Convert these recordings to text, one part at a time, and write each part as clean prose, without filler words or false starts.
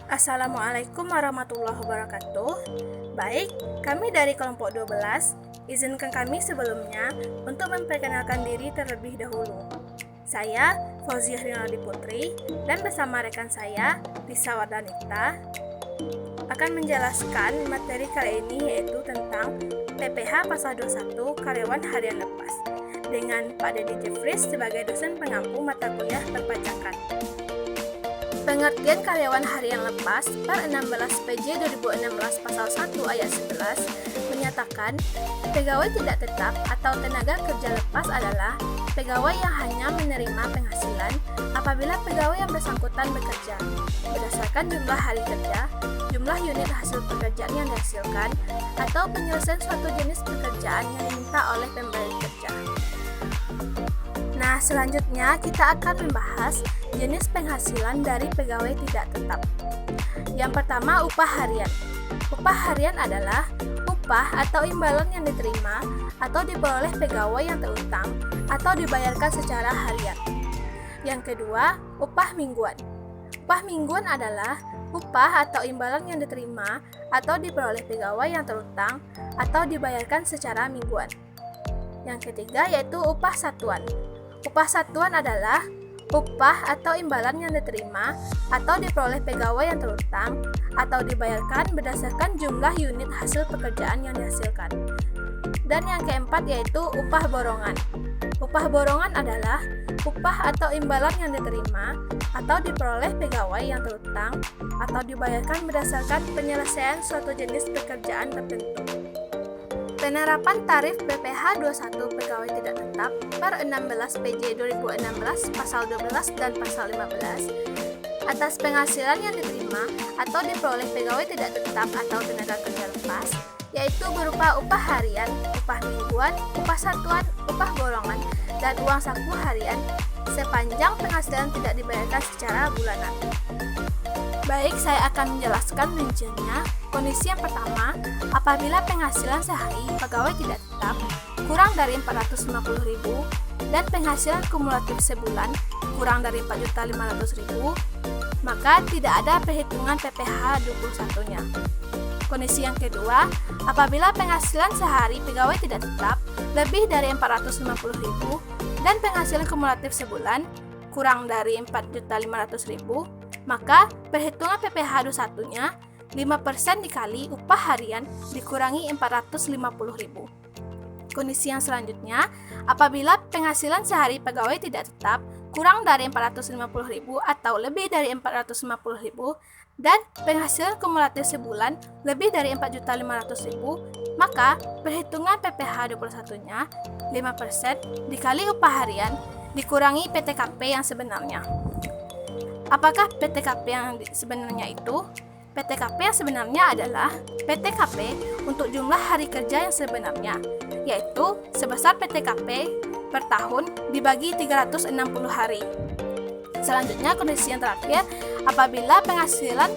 Assalamualaikum warahmatullahi wabarakatuh. Baik, kami dari kelompok 12, izinkan kami sebelumnya untuk memperkenalkan diri terlebih dahulu. Saya Fauziah Rinaldi Putri dan bersama rekan saya, Lisa Wardanita, akan menjelaskan materi kali ini yaitu tentang PPH Pasal 21 Karyawan Harian Lepas dengan Pak Dedi Jeffries sebagai dosen pengampu mata kuliah perpajakan. Pengertian karyawan harian lepas per 16 PJ 2016 pasal 1 ayat 11 menyatakan pegawai tidak tetap atau tenaga kerja lepas adalah pegawai yang hanya menerima penghasilan apabila pegawai yang bersangkutan bekerja berdasarkan jumlah hari kerja, jumlah unit hasil pekerjaan yang dihasilkan, atau penyelesaian suatu jenis pekerjaan yang diminta oleh pemberi kerja. Nah, selanjutnya kita akan membahas jenis penghasilan dari pegawai tidak tetap. Yang pertama, upah harian. Upah harian adalah upah atau imbalan yang diterima atau diperoleh pegawai yang terutang atau dibayarkan secara harian. Yang kedua, upah mingguan. Upah mingguan adalah upah atau imbalan yang diterima atau diperoleh pegawai yang terutang atau dibayarkan secara mingguan. Yang ketiga yaitu upah satuan. Upah satuan adalah upah atau imbalan yang diterima atau diperoleh pegawai yang terutang atau dibayarkan berdasarkan jumlah unit hasil pekerjaan yang dihasilkan. Dan yang keempat yaitu upah borongan. Upah borongan adalah upah atau imbalan yang diterima atau diperoleh pegawai yang terutang atau dibayarkan berdasarkan penyelesaian suatu jenis pekerjaan tertentu. Penerapan tarif PPH 21 pegawai tidak tetap per 16 PJ 2016 pasal 12 dan pasal 15 atas penghasilan yang diterima atau diperoleh pegawai tidak tetap atau tenaga kerja lepas, yaitu berupa upah harian, upah mingguan, upah satuan, upah borongan, dan uang saku harian sepanjang penghasilan tidak dibayarkan secara bulanan. Baik, saya akan menjelaskan rinciannya. Kondisi yang pertama, apabila penghasilan sehari pegawai tidak tetap kurang dari 450.000 dan penghasilan kumulatif sebulan kurang dari 4.500.000, maka tidak ada perhitungan PPH 21-nya. Kondisi yang kedua, apabila penghasilan sehari pegawai tidak tetap lebih dari 450.000 dan penghasilan kumulatif sebulan kurang dari 4.500.000, maka perhitungan PPH 21-nya 5% dikali upah harian dikurangi 450.000. Kondisi yang selanjutnya, apabila penghasilan sehari pegawai tidak tetap kurang dari 450.000 atau lebih dari 450.000 dan penghasilan kumulatif sebulan lebih dari 4.500.000, maka perhitungan PPH 21-nya 5% dikali upah harian dikurangi PTKP yang sebenarnya. Apakah PTKP yang sebenarnya itu? PTKP yang sebenarnya adalah PTKP untuk jumlah hari kerja yang sebenarnya, yaitu sebesar PTKP per tahun dibagi 360 hari. Selanjutnya, kondisi yang terakhir, apabila penghasilan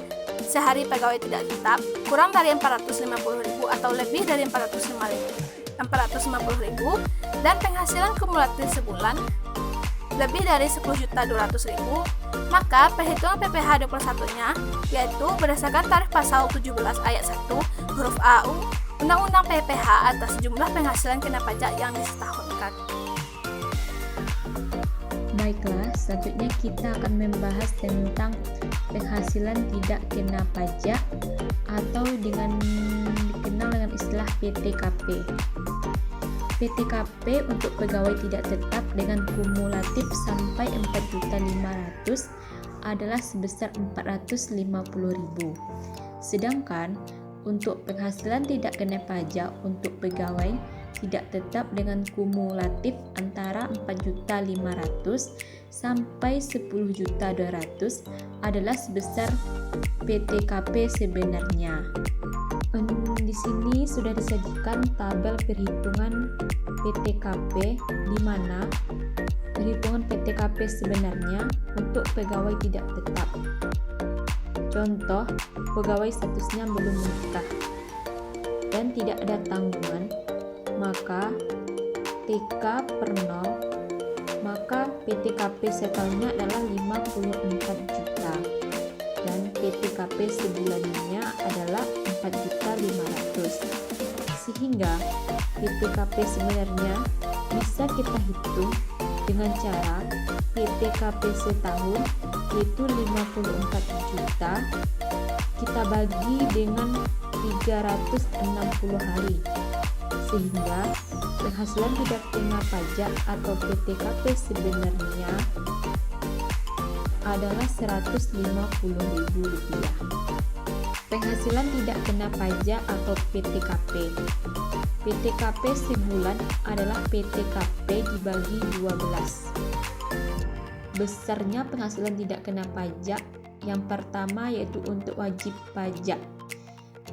sehari pegawai tidak tetap kurang dari 450.000 atau lebih dari 450.000 dan penghasilan kumulatif sebulan lebih dari 10.200.000, maka perhitungan PPH 21-nya yaitu berdasarkan tarif pasal 17 ayat 1 huruf AU Undang-Undang PPH atas jumlah penghasilan kena pajak yang disetahunkan. Baiklah, selanjutnya kita akan membahas tentang penghasilan tidak kena pajak atau dikenal dengan istilah PTKP. PTKP untuk pegawai tidak tetap dengan kumulatif sampai 4.500.000 adalah sebesar 450.000. Sedangkan untuk penghasilan tidak kena pajak untuk pegawai tidak tetap dengan kumulatif antara 4.500.000 sampai 10.200.000 adalah sebesar PTKP sebenarnya. Di sini sudah disajikan tabel perhitungan PTKP di mana perhitungan PTKP sebenarnya untuk pegawai tidak tetap. Contoh, pegawai statusnya belum menikah dan tidak ada tanggungan, maka TK per 0, maka PTKP setelahnya adalah 54 juta. dan PTKP sebulannya adalah 4.500.000. Sehingga PTKP sebenarnya bisa kita hitung dengan cara PTKP setahun yaitu 54 juta kita bagi dengan 360 hari, sehingga penghasilan tidak kena pajak atau PTKP sebenarnya adalah Rp150.000. Penghasilan tidak kena pajak atau PTKP. PTKP sebulan adalah PTKP dibagi 12. Besarnya penghasilan tidak kena pajak yang pertama yaitu untuk wajib pajak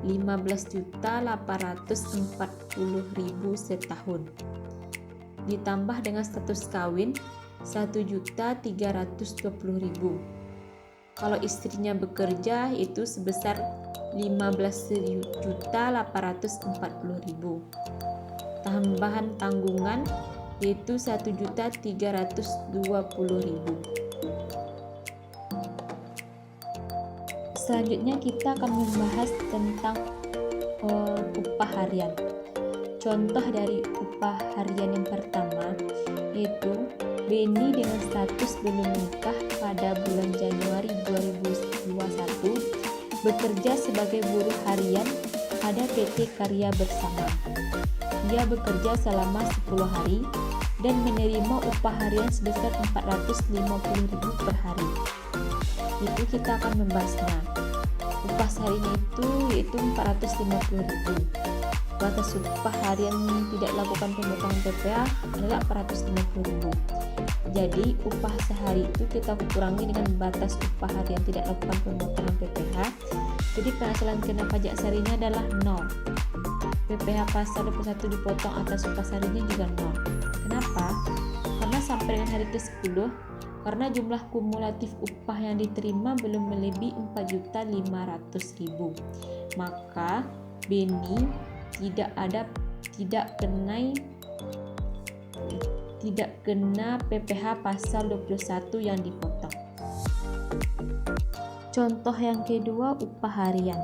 15.840.000 setahun, ditambah dengan status kawin 1.320.000. Kalau istrinya bekerja itu sebesar 15.840.000. Tambahan tanggungan yaitu 1.320.000. Selanjutnya kita akan membahas tentang upah harian. Contoh dari upah harian yang pertama yaitu Beni dengan status belum menikah pada bulan Januari 2021 bekerja sebagai buruh harian pada PT Karya Bersama. Ia bekerja selama 10 hari dan menerima upah harian sebesar 450.000 per hari. Itu kita akan membahasnya. Upah seharinya itu yaitu 450.000. Batas upah harian tidak lakukan pemotongan PPh adalah 450.000. Jadi upah sehari itu kita kurangi dengan batas upah harian tidak lakukan pemotongan PPh. Jadi penghasilan kena pajak seharinya adalah 0. PPh pasal 21 dipotong atas upah seharinya juga 0. Kenapa? Karena sampai dengan hari ke-10, karena jumlah kumulatif upah yang diterima belum melebihi 4.500.000, maka Beni tidak kena PPh pasal 21 yang dipotong. Contoh yang kedua, upah harian.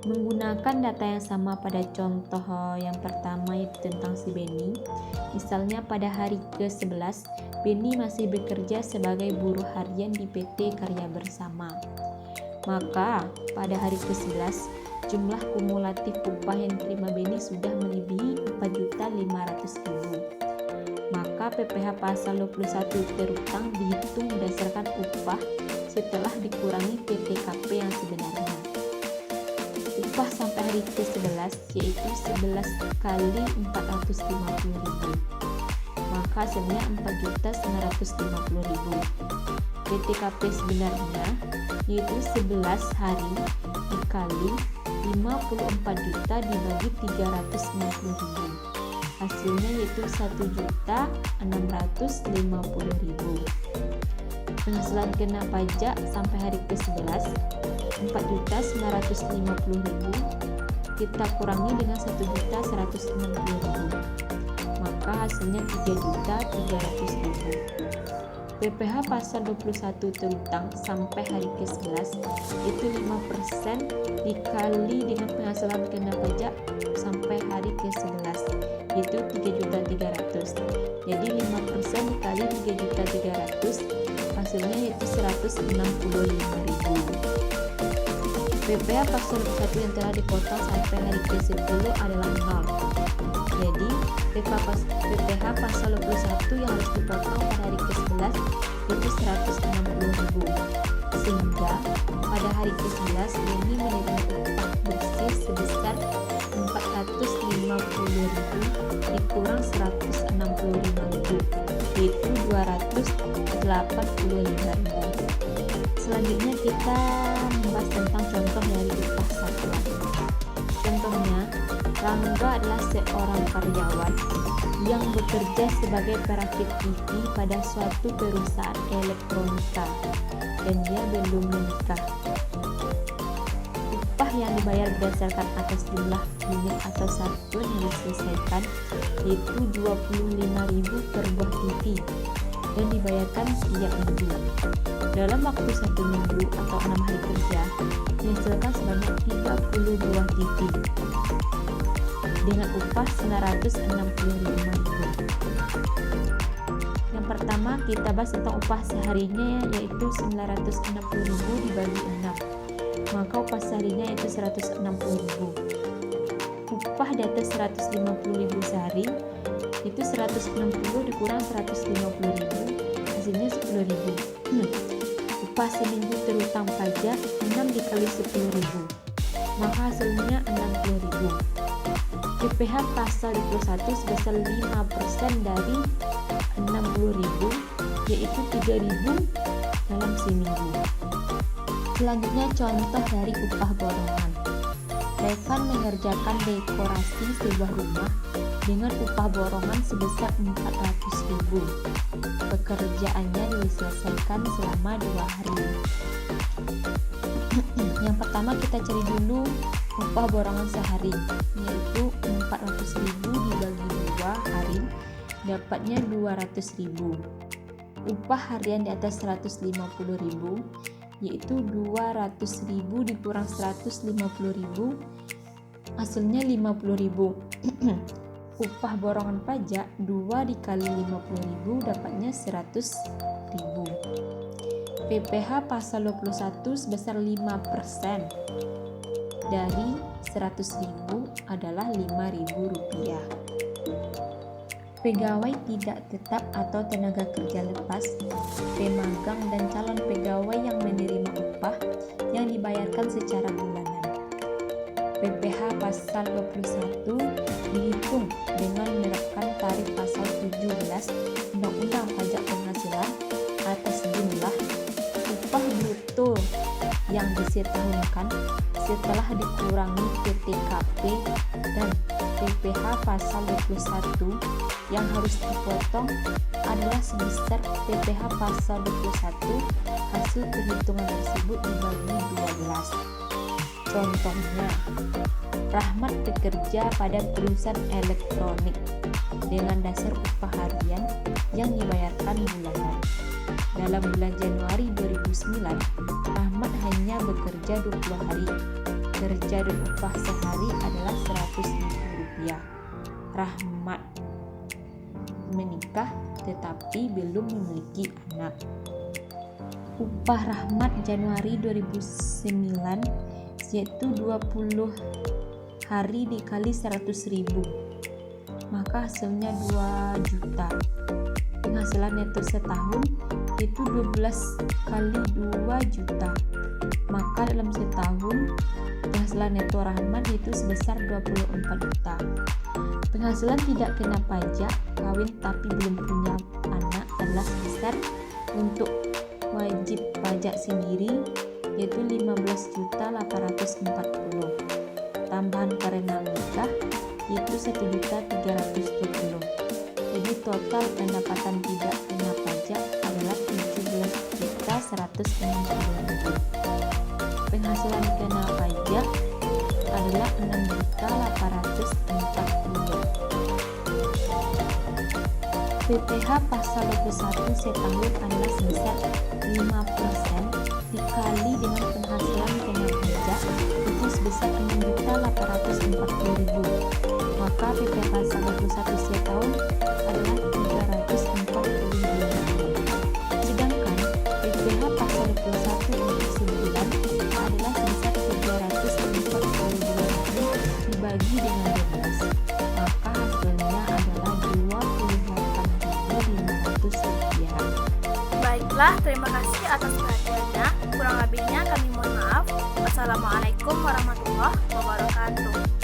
Menggunakan data yang sama pada contoh yang pertama yaitu tentang si Beni. Misalnya pada hari ke-11, Beni masih bekerja sebagai buruh harian di PT Karya Bersama. Maka pada hari ke-11, jumlah kumulatif upah yang diterima Beni sudah melebihi 4.500.000. Maka PPh pasal 21 terutang dihitung berdasarkan upah setelah dikurangi PTKP yang sebenarnya. Upah sampai hari ke-11 yaitu 11 kali 450.000. Maka hasilnya 4.950.000. PTKP sebenarnya yaitu 11 hari dikali 54 juta dibagi 350.000. Hasilnya yaitu 1.650.000. Penghasilan kena pajak sampai hari ke-11 4.950.000 kita kurangi dengan 1.160.000, maka hasilnya 3.300.000. PPh pasal 21 terutang sampai hari ke-11 itu 5% dikali dengan penghasilan kena pajak sampai hari ke-11 itu 3.300.000. Jadi 5% dikali 3.300.000 hasilnya yaitu 165.000. PPh pasal 21 yang telah dipotong sampai hari ke-10 adalah 0. Jadi PPh pasal 21 yang harus dipotong pada hari ke-11 itu 160.000. Sehingga pada hari ke-11 Beni menerima upah bersih sebesar 450.000 dikurang 165.000 yaitu 285.000. Selanjutnya kita membahas tentang contoh dari upah satuan. Contohnya, Rangga adalah seorang karyawan yang bekerja sebagai perakit TV pada suatu perusahaan elektronika dan dia belum menikah. Upah yang dibayar berdasarkan atas jumlah unit atau satuan yang diselesaikan yaitu 25.000 per buah TV. dan dibayarkan tiap minggu. Dalam waktu 1 minggu atau 6 hari kerja, dihasilkan sebanyak 30 buah TV dengan upah 965.000. Yang pertama kita bahas tentang upah seharinya, yaitu 960.000 dibagi 6, maka upah seharinya yaitu 160.000. Upah di atas 150.000 sehari itu 160 dikurang 150.000, hasilnya 10.000. Upah seminggu terutang pajak 6 dikali 10.000, maka hasilnya 60.000. PPh pasal 21 sebesar 5% dari 60.000, yaitu 3.000 dalam seminggu. Selanjutnya contoh dari upah borongan. Rekan mengerjakan dekorasi sebuah rumah dengan upah borongan sebesar 400.000. Pekerjaannya diselesaikan selama 2 hari. Yang pertama kita cari dulu upah borongan sehari, yaitu 400.000 dibagi 2 hari dapatnya 200.000. Upah harian di atas 150.000 yaitu 200.000 dikurang 150.000, hasilnya 50.000. Upah borongan pajak 2 dikali 50.000 dapatnya 100.000. PPh pasal 21 sebesar 5% dari 100.000 adalah Rp5.000. Pegawai tidak tetap atau tenaga kerja lepas, pemagang dan calon pegawai yang menerima upah yang dibayarkan secara bulanan. PPh pasal 21 dihitung dengan menerapkan tarif pasal 17 Undang-Undang Pajak Penghasilan atas jumlah upah bruto yang disetahunkan setelah dikurangi PTKP dan PPh pasal 21 yang harus dipotong adalah sebesar PPh pasal 21 hasil perhitungan tersebut dibagi 12. Contohnya, Rahmat bekerja pada perusahaan elektronik dengan dasar upah harian yang dibayarkan bulanan. Dalam bulan Januari 2009, Rahmat hanya bekerja 20 hari. Kerja dan upah sehari adalah Rp100.000. Rahmat menikah tetapi belum memiliki anak. Upah Rahmat Januari 2009 yaitu 20 hari dikali 100.000, maka hasilnya 2 juta. Penghasilan neto setahun itu 12 kali 2 juta, maka dalam setahun penghasilan neto Rahmat itu sebesar 24 juta. Penghasilan tidak kena pajak kawin tapi belum punya anak adalah sebesar untuk wajib pajak sendiri yaitu 15.840. Tambahan karena nikah yaitu 1.370. Jadi total pendapatan tidak kena pajak adalah 17.160.000. Penghasilan kena pajak adalah 6.840. PPh pasal 21 setahun adalah sebesar 5% dikali dengan penghasilan kena pajak itu sebesar 6.840.000, maka PPh pasal 21 setahun adalah 340.000. Sedangkan PPh pasal 21 untuk sebulan adalah sebesar 342.000 dibagi dengan 12, maka hasilnya adalah Rp28.500. Baiklah, terima kasih atas perhatiannya. Kurang lebihnya kami mohon maaf. Wassalamualaikum warahmatullahi wabarakatuh.